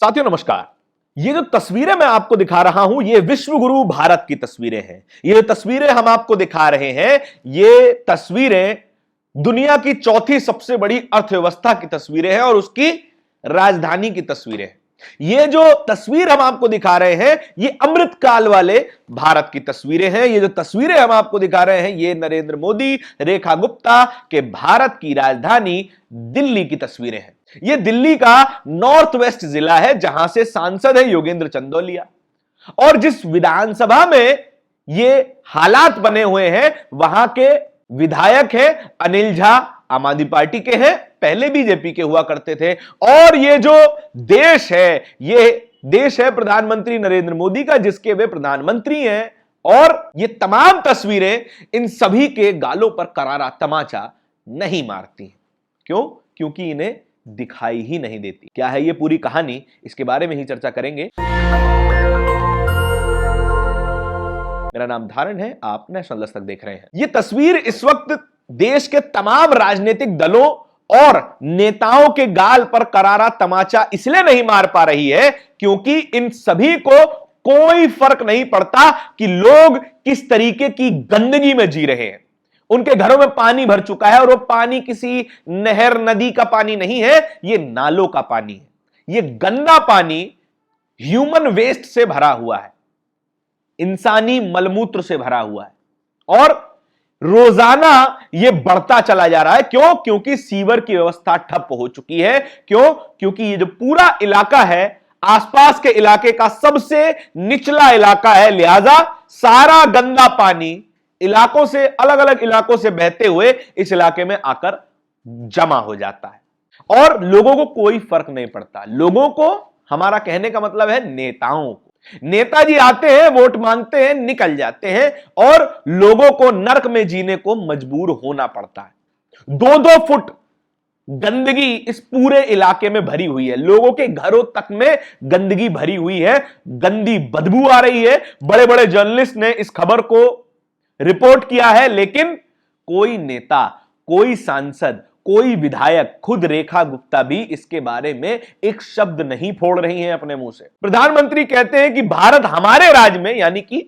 साथियों नमस्कार। ये जो तस्वीरें मैं आपको दिखा रहा हूं ये विश्व गुरु भारत की तस्वीरें हैं। ये जो तस्वीरें हम आपको दिखा रहे हैं ये तस्वीरें दुनिया की चौथी सबसे बड़ी अर्थव्यवस्था की तस्वीरें हैं और उसकी राजधानी की तस्वीरें हैं। ये जो तस्वीर हम आपको दिखा रहे हैं ये अमृतकाल वाले भारत की तस्वीरें हैं। ये जो तस्वीरें हम आपको दिखा रहे हैं ये नरेंद्र मोदी, रेखा गुप्ता के भारत की राजधानी दिल्ली की तस्वीरें हैं। ये दिल्ली का नॉर्थ वेस्ट जिला है जहां से सांसद है योगेंद्र चंदौलिया, और जिस विधानसभा में ये हालात बने हुए हैं वहां के विधायक हैं अनिल झा, आम आदमी पार्टी के हैं, पहले बीजेपी के हुआ करते थे। और ये जो देश है ये देश है प्रधानमंत्री नरेंद्र मोदी का, जिसके वे प्रधानमंत्री हैं। और ये तमाम तस्वीरें इन सभी के गालों पर करारा तमाचा नहीं मारती। क्यों? क्योंकि इन्हें दिखाई ही नहीं देती। क्या है ये पूरी कहानी, इसके बारे में ही चर्चा करेंगे। मेरा नाम धारण है, आप नेशनल दस्तक देख रहे हैं। ये तस्वीर इस वक्त देश के तमाम राजनीतिक दलों और नेताओं के गाल पर करारा तमाचा इसलिए नहीं मार पा रही है क्योंकि इन सभी को कोई फर्क नहीं पड़ता कि लोग किस तरीके की गंदगी में जी रहे हैं। उनके घरों में पानी भर चुका है और वो पानी किसी नहर नदी का पानी नहीं है, ये नालों का पानी है। ये गंदा पानी ह्यूमन वेस्ट से भरा हुआ है, इंसानी मलमूत्र से भरा हुआ है और रोजाना ये बढ़ता चला जा रहा है। क्यों? क्योंकि सीवर की व्यवस्था ठप हो चुकी है। क्यों? क्योंकि ये जो पूरा इलाका है आसपास के इलाके का सबसे निचला इलाका है, लिहाजा सारा गंदा पानी इलाकों से, अलग अलग इलाकों से बहते हुए इस इलाके में आकर जमा हो जाता है और लोगों को कोई फर्क नहीं पड़ता। लोगों को, हमारा कहने का मतलब है नेताओं को, नेताजी आते हैं, वोट मांगते हैं, निकल जाते हैं और लोगों को नर्क में जीने को मजबूर होना पड़ता है। 2-2 फुट गंदगी इस पूरे इलाके में भरी हुई है, लोगों के घरों तक में गंदगी भरी हुई है, गंदी बदबू आ रही है। बड़े बड़े जर्नलिस्ट ने इस खबर को रिपोर्ट किया है लेकिन कोई नेता, कोई सांसद, कोई विधायक, खुद रेखा गुप्ता भी इसके बारे में एक शब्द नहीं फोड़ रही हैं अपने मुंह से। प्रधानमंत्री कहते हैं कि भारत हमारे राज में, यानी कि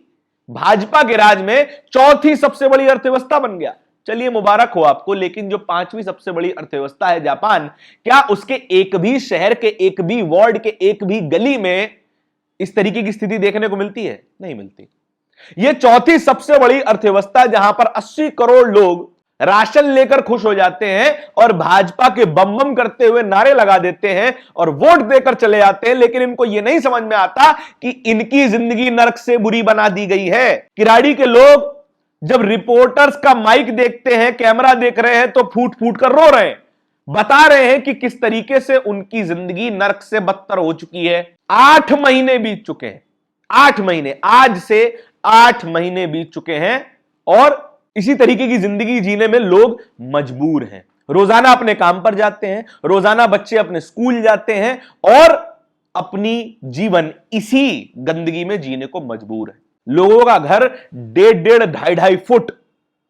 भाजपा के राज में, चौथी सबसे बड़ी अर्थव्यवस्था बन गया। चलिए मुबारक हो आपको, लेकिन जो 5वीं सबसे बड़ी अर्थव्यवस्था है जापान, क्या उसके एक भी शहर के, एक भी वार्ड के, एक भी गली में इस तरीके की स्थिति देखने को मिलती है? नहीं मिलती। यह चौथी सबसे बड़ी अर्थव्यवस्था जहां पर 80 करोड़ लोग राशन लेकर खुश हो जाते हैं और भाजपा के बम बम करते हुए नारे लगा देते हैं और वोट देकर चले जाते हैं, लेकिन इनको यह नहीं समझ में आता कि इनकी जिंदगी नरक से बुरी बना दी गई है। किराड़ी के लोग जब रिपोर्टर्स का माइक देखते हैं, कैमरा देख रहे हैं, तो फूट फूट कर रो रहे हैं, बता रहे हैं कि किस तरीके से उनकी जिंदगी नरक से बदतर हो चुकी है। 8 महीने बीत चुके हैं, 8 महीने, आज से 8 महीने बीत चुके हैं और इसी तरीके की जिंदगी जीने में लोग मजबूर हैं। रोजाना अपने काम पर जाते हैं, रोजाना बच्चे अपने स्कूल जाते हैं और अपनी जीवन इसी गंदगी में जीने को मजबूर है। लोगों का घर 1.5 2.5 फुट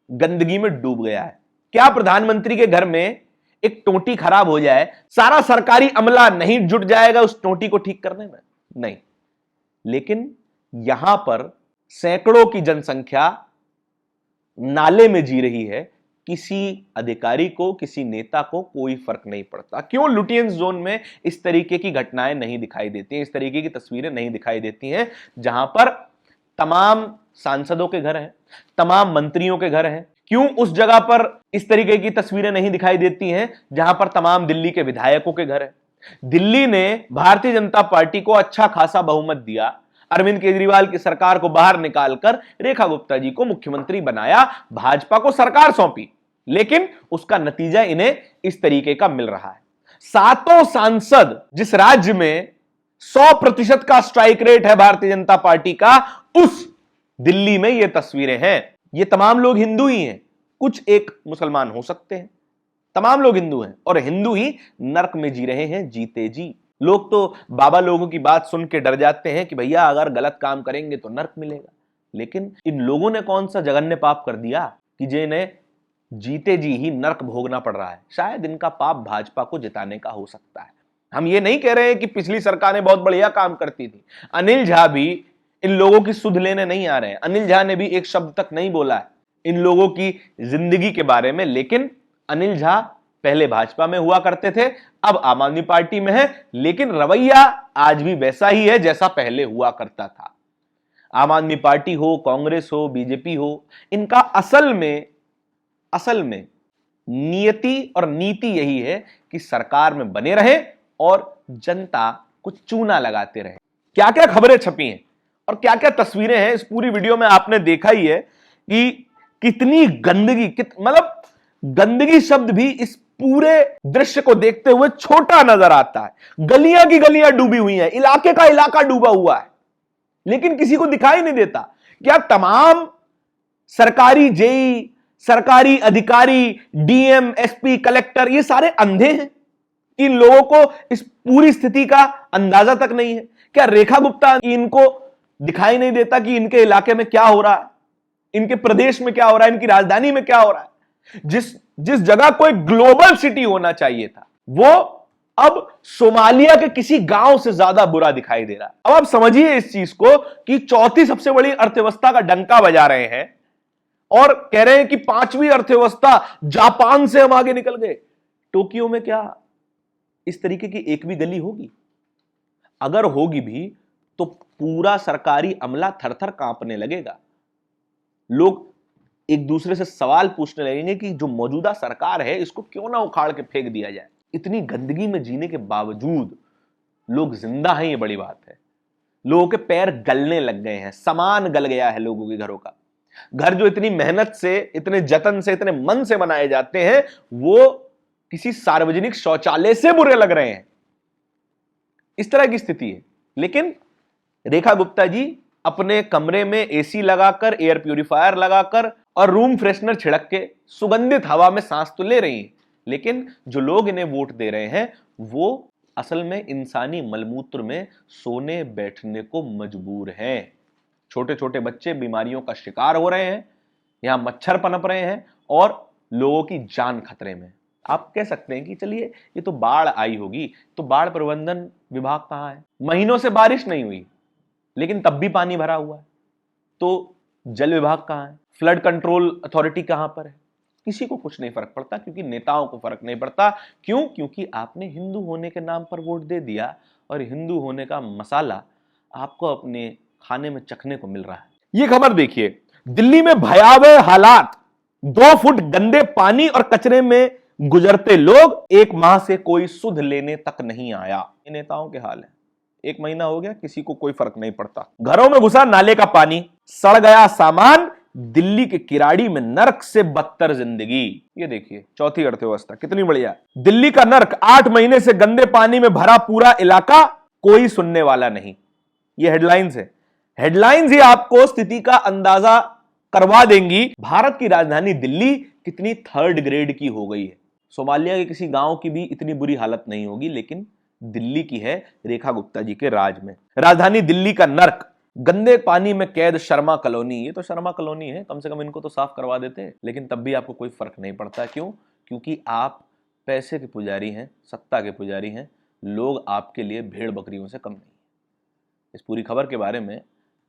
गंदगी में डूब गया है। क्या प्रधानमंत्री के घर में एक टोटी खराब हो जाए, सारा सरकारी अमला नहीं जुट जाएगा उस टोटी को ठीक करने में? नहीं। लेकिन यहां पर सैकड़ों की जनसंख्या नाले में जी रही है, किसी अधिकारी को, किसी नेता को कोई फर्क नहीं पड़ता। क्यों लुटियंस जोन में इस तरीके की घटनाएं नहीं दिखाई देती हैं, इस तरीके की तस्वीरें नहीं दिखाई देती हैं, जहां पर तमाम सांसदों के घर हैं, तमाम मंत्रियों के घर हैं? क्यों उस जगह पर इस तरीके की तस्वीरें नहीं दिखाई देती हैं जहां पर तमाम दिल्ली के विधायकों के घर हैं? दिल्ली ने भारतीय जनता पार्टी को अच्छा खासा बहुमत दिया, अरविंद केजरीवाल की सरकार को बाहर निकालकर रेखा गुप्ता जी को मुख्यमंत्री बनाया, भाजपा को सरकार सौंपी, लेकिन उसका नतीजा इन्हें इस तरीके का मिल रहा है। 7 सांसद, जिस राज्य में 100% का स्ट्राइक रेट है भारतीय जनता पार्टी का, उस दिल्ली में ये तस्वीरें हैं। ये तमाम लोग हिंदू ही हैं, कुछ एक मुसलमान हो सकते हैं, तमाम लोग हिंदू हैं और हिंदू ही नर्क में जी रहे हैं, जीते जी। लोग तो बाबा लोगों की बात सुन के डर जाते हैं कि भैया अगर गलत काम करेंगे तो नर्क मिलेगा, लेकिन इन लोगों ने कौन सा जघन्य पाप कर दिया कि जिन्हें जीते जी ही नर्क भोगना पड़ रहा है? शायद इनका पाप भाजपा को जिताने का हो सकता है। हम ये नहीं कह रहे हैं कि पिछली सरकारें बहुत बढ़िया काम करती थी। अनिल झा भी इन लोगों की सुध लेने नहीं आ रहे हैं। अनिल झा ने भी एक शब्द तक नहीं बोला है इन लोगों की जिंदगी के बारे में, लेकिन अनिल झा पहले भाजपा में हुआ करते थे, अब आम आदमी पार्टी में है, लेकिन रवैया आज भी वैसा ही है जैसा पहले हुआ करता था। आम आदमी पार्टी हो, कांग्रेस हो, बीजेपी हो, इनका असल में नियति और नीति यही है कि सरकार में बने रहे और जनता को चूना लगाते रहे। क्या क्या खबरें छपी हैं और क्या क्या तस्वीरें हैं, इस पूरी वीडियो में आपने देखा ही है कि कितनी गंदगी, मतलब गंदगी शब्द भी इस पूरे दृश्य को देखते हुए छोटा नजर आता है। गलियां की गलियां डूबी हुई हैं, इलाके का इलाका डूबा हुआ है, लेकिन किसी को दिखाई नहीं देता। क्या तमाम सरकारी जेई, सरकारी अधिकारी, डीएम, एसपी, कलेक्टर, ये सारे अंधे हैं कि इन लोगों को इस पूरी स्थिति का अंदाजा तक नहीं है? क्या रेखा गुप्ता इनको दिखाई नहीं देता कि इनके इलाके में क्या हो रहा है, इनके प्रदेश में क्या हो रहा है, इनकी राजधानी में क्या हो रहा है? जिस जगह कोई ग्लोबल सिटी होना चाहिए था, वो अब सोमालिया के किसी गांव से ज्यादा बुरा दिखाई दे रहा है। अब आप समझिए इस चीज को कि चौथी सबसे बड़ी अर्थव्यवस्था का डंका बजा रहे हैं और कह रहे हैं कि पांचवी अर्थव्यवस्था जापान से हम आगे निकल गए। टोक्यो में क्या इस तरीके की एक भी गली होगी? अगर होगी भी तो पूरा सरकारी अमला थरथर कांपने लगेगा। लोग एक दूसरे से सवाल पूछने लगेंगे कि जो मौजूदा सरकार है इसको क्यों ना उखाड़ के फेंक दिया जाए। इतनी गंदगी में जीने के बावजूद लोग जिंदा हैं, ये बड़ी बात है। लोगों के पैर गलने लग गए हैं, सामान गल गया है लोगों के घरों का। घर जो इतनी मेहनत से, इतने जतन से, इतने मन से बनाए जाते हैं, वो किसी सार्वजनिक शौचालय से बुरे लग रहे हैं। इस तरह की स्थिति है। लेकिन रेखा गुप्ता जी अपने कमरे में एसी लगाकर, एयर प्यूरिफायर लगाकर और रूम फ्रेशनर छिड़क के सुगंधित हवा में सांस तो ले रही हैं, लेकिन जो लोग इन्हें वोट दे रहे हैं वो असल में इंसानी मलमूत्र में सोने बैठने को मजबूर हैं। छोटे छोटे बच्चे बीमारियों का शिकार हो रहे हैं, यहां मच्छर पनप रहे हैं और लोगों की जान खतरे में। आप कह सकते हैं कि चलिए ये तो बाढ़ आई होगी, तो बाढ़ प्रबंधन विभाग कहां है? महीनों से बारिश नहीं हुई लेकिन तब भी पानी भरा हुआ है। तो जल विभाग कहां है? फ्लड कंट्रोल अथॉरिटी कहां पर है? किसी को कुछ नहीं फर्क पड़ता, क्योंकि नेताओं को फर्क नहीं पड़ता। क्यों? क्योंकि आपने हिंदू होने के नाम पर वोट दे दिया और हिंदू होने का मसाला आपको अपने खाने में चखने को मिल रहा है। यह खबर देखिए, दिल्ली में भयावह हालात, 2 फुट गंदे पानी और कचरे में गुजरते लोग, 1 माह से कोई सुध लेने तक नहीं आया। ये नेताओं के हाल है। 1 महीना हो गया, किसी को कोई फर्क नहीं पड़ता। घरों में घुसा नाले का पानी, सड़ गया सामान, दिल्ली के किराड़ी में नर्क से बदतर जिंदगी। ये देखिए चौथी अर्थव्यवस्था कितनी बढ़िया। दिल्ली का नर्क, 8 महीने से गंदे पानी में भरा पूरा इलाका, कोई सुनने वाला नहीं। ये हेडलाइंस है। हेडलाइंस ही आपको स्थिति का अंदाजा करवा देंगी। भारत की राजधानी दिल्ली कितनी 3rd ग्रेड की हो गई है। सोमालिया के किसी गांव की भी इतनी बुरी हालत नहीं होगी, लेकिन दिल्ली की है रेखा गुप्ता जी के राज में। राजधानी दिल्ली का नर्क, गंदे पानी में कैद शर्मा कॉलोनी। ये तो शर्मा कॉलोनी है, कम से कम इनको तो साफ करवा देते हैं, लेकिन तब भी आपको कोई फर्क नहीं पड़ता। क्यों? क्योंकि आप पैसे के पुजारी हैं, सत्ता के पुजारी हैं। लोग आपके लिए भेड़ बकरियों से कम नहीं है। इस पूरी खबर के बारे में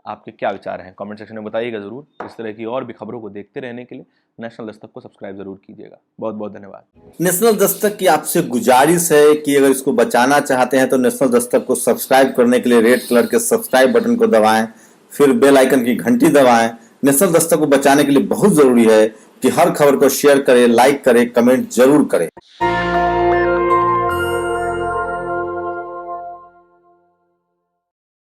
आपके क्या विचार हैं? कमेंट सेक्शन में बताइएगा जरूर। इस तरह की और भी खबरों को देखते रहने के लिए नेशनल दस्तक को सब्सक्राइब जरूर कीजिएगा। बहुत बहुत धन्यवाद। नेशनल दस्तक की आपसे गुजारिश है कि अगर इसको बचाना चाहते हैं तो नेशनल दस्तक को सब्सक्राइब करने के लिए रेड कलर के सब्सक्राइब बटन को दबाएं, फिर बेल आइकन की घंटी दबाएं। नेशनल दस्तक को बचाने के लिए बहुत जरूरी है कि हर खबर को शेयर करें, लाइक करें, कमेंट जरूर करें।